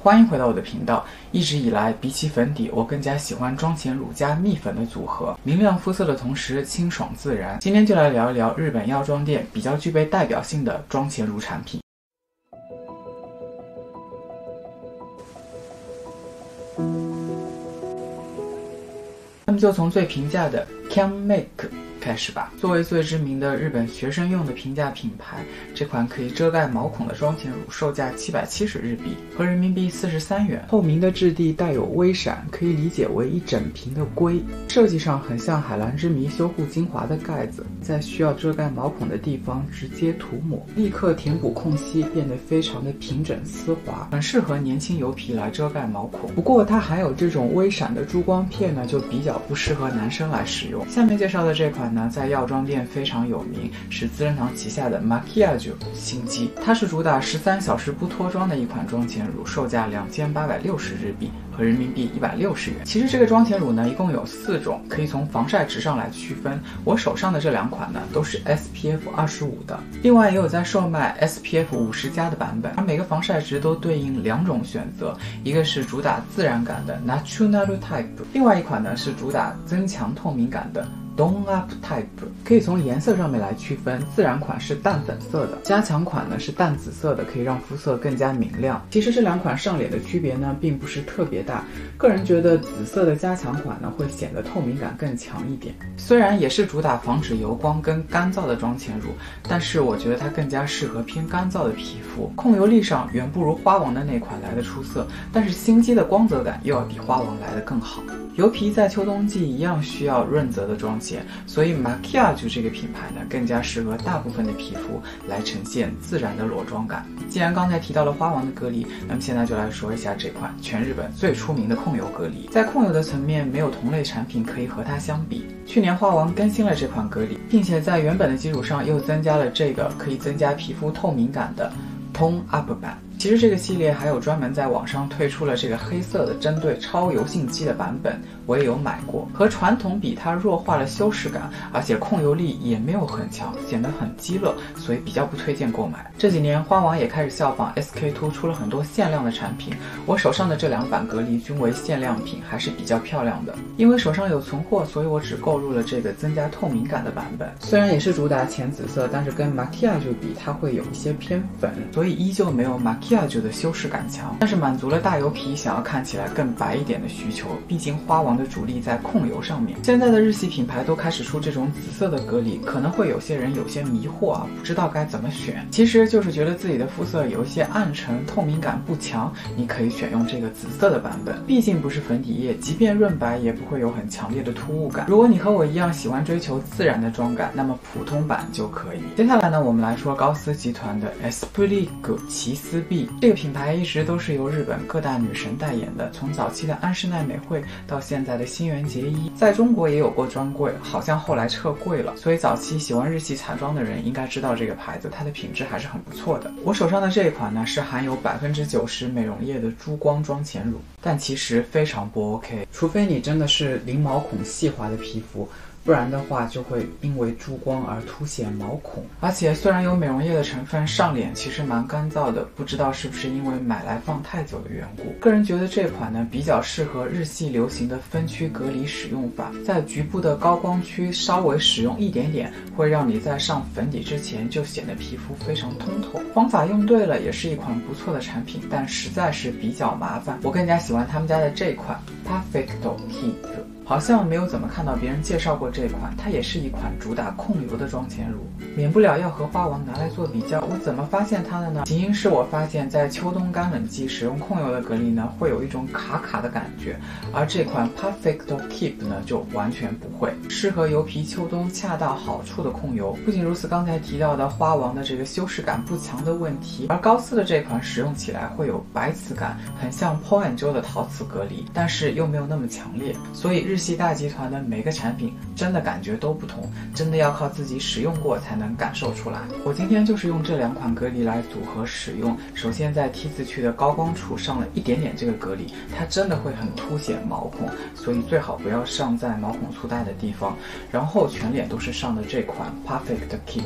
欢迎回到我的频道。一直以来，比起粉底，我更加喜欢妆前乳加蜜粉的组合，明亮肤色的同时清爽自然。今天就来聊一聊日本药妆店比较具备代表性的妆前乳产品。那么就从最平价的 Can Make 开始吧。作为最知名的日本学生用的平价品牌，这款可以遮盖毛孔的妆前乳售价770日币，合人民币43元。透明的质地带有微闪，可以理解为一整瓶的硅。设计上很像海蓝之谜修护精华的盖子，在需要遮盖毛孔的地方直接涂抹，立刻填补空隙，变得非常的平整丝滑，很适合年轻油皮来遮盖毛孔。不过它含有这种微闪的珠光片呢，就比较不适合男生来使用。下面介绍的这款呢，在药妆店非常有名，是资生堂旗下的 Makiage 新机，它是主打13小时不脱妆的一款妆前乳，售价2860日币，合人民币160元。其实这个妆前乳呢，一共有4种，可以从防晒值上来区分。我手上的这2款呢，都是 SPF 25的，另外也有在售卖 SPF 50+的版本，而每个防晒值都对应2种选择，一个是主打自然感的 Natural Type， 另外一款呢是主打增强透明感的Tone Up Type。 可以从颜色上面来区分，自然款是淡粉色的，加强款呢是淡紫色的，可以让肤色更加明亮。其实这2款上脸的区别呢并不是特别大，个人觉得紫色的加强款呢会显得透明感更强一点。虽然也是主打防止油光跟干燥的妆前乳，但是我觉得它更加适合偏干燥的皮肤，控油力上远不如花王的那款来的出色，但是新机的光泽感又要比花王来的更好。油皮在秋冬季一样需要润泽的妆前，所以 Makiage 这个品牌呢更加适合大部分的皮肤来呈现自然的裸妆感。既然刚才提到了花王的隔离，那么现在就来说一下这款全日本最出名的控油隔离。在控油的层面，没有同类产品可以和它相比。去年花王更新了这款隔离，并且在原本的基础上又增加了这个可以增加皮肤透明感的 Tone Up 版。其实这个系列还有专门在网上推出了这个黑色的针对超油性肌的版本，我也有买过。和传统比，它弱化了修饰感，而且控油力也没有很强，显得很鸡肋，所以比较不推荐购买。这几年花王也开始效仿 SK-II 出了很多限量的产品，我手上的这2版隔离均为限量品，还是比较漂亮的。因为手上有存货，所以我只购入了这个增加透明感的版本。虽然也是主打浅紫色，但是跟 Makiage 比，它会有一些偏粉，所以依旧没有 Makiage 的修饰感强，但是满足了大油皮想要看起来更白一点的需求。毕竟花王的主力在控油上面。现在的日系品牌都开始出这种紫色的隔离，可能会有些人有些迷惑啊，不知道该怎么选。其实就是觉得自己的肤色有一些暗沉，透明感不强，你可以选用这个紫色的版本。毕竟不是粉底液，即便润白也不会有很强烈的突兀感。如果你和我一样喜欢追求自然的妆感，那么普通版就可以。接下来呢，我们来说高丝集团的 Esprit Gue 奇丝碧。这个品牌一直都是由日本各大女神代言的，从早期的安室奈美惠到现在的新垣结衣，在中国也有过专柜，好像后来撤柜了，所以早期喜欢日系彩妆的人应该知道这个牌子，它的品质还是很不错的。我手上的这一款呢是含有90%美容液的珠光妆前乳，但其实非常不 OK， 除非你真的是零毛孔细滑的皮肤，不然的话就会因为珠光而凸显毛孔。而且虽然有美容液的成分，上脸其实蛮干燥的，不知道是不是因为买来放太久的缘故。个人觉得这款呢比较适合日系流行的分区隔离使用法，在局部的高光区稍微使用一点点，会让你在上粉底之前就显得皮肤非常通透。方法用对了，也是一款不错的产品，但实在是比较麻烦。我更加喜欢他们家的这款 Perfecto Keep，好像没有怎么看到别人介绍过这款，它也是一款主打控油的妆前乳，免不了要和花王拿来做比较。我怎么发现它的呢？起因是我发现在秋冬干冷季使用控油的隔离呢，会有一种卡卡的感觉，而这款 Perfecto Keep 呢就完全不会，适合油皮秋冬恰到好处的控油。不仅如此，刚才提到的花王的这个修饰感不强的问题，而高丝的这款使用起来会有白瓷感，很像 Paul & Joe 的陶瓷隔离，但是又没有那么强烈，所以日系大集团的每个产品真的感觉都不同，真的要靠自己使用过才能感受出来。我今天就是用这2款隔离来组合使用。首先在 T 字区的高光处上了一点点这个隔离，它真的会很凸显毛孔，所以最好不要上在毛孔粗大的地方。然后全脸都是上的这款 Perfect Keep，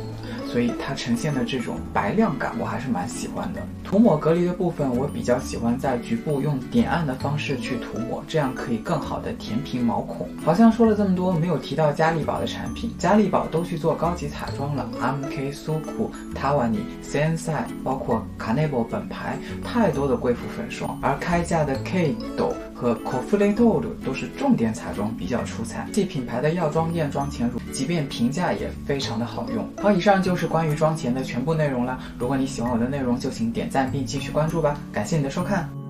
所以它呈现的这种白亮感我还是蛮喜欢的。涂抹隔离的部分，我比较喜欢在局部用点按的方式去涂抹，这样可以更好的填平毛孔。好像说了这么多，没有提到嘉利宝的产品。嘉利宝都去做高级彩妆了 ，MK Suku、Tawani、Sensai， 包括 Kanebo 本牌，太多的贵妇粉霜。而开价的 Kato 和 Cofletol 都是重点彩妆比较出彩，系品牌的药妆验妆前乳，即便平价也非常的好用。好，以上就是关于妆前的全部内容了。如果你喜欢我的内容，就请点赞并继续关注吧。感谢你的收看。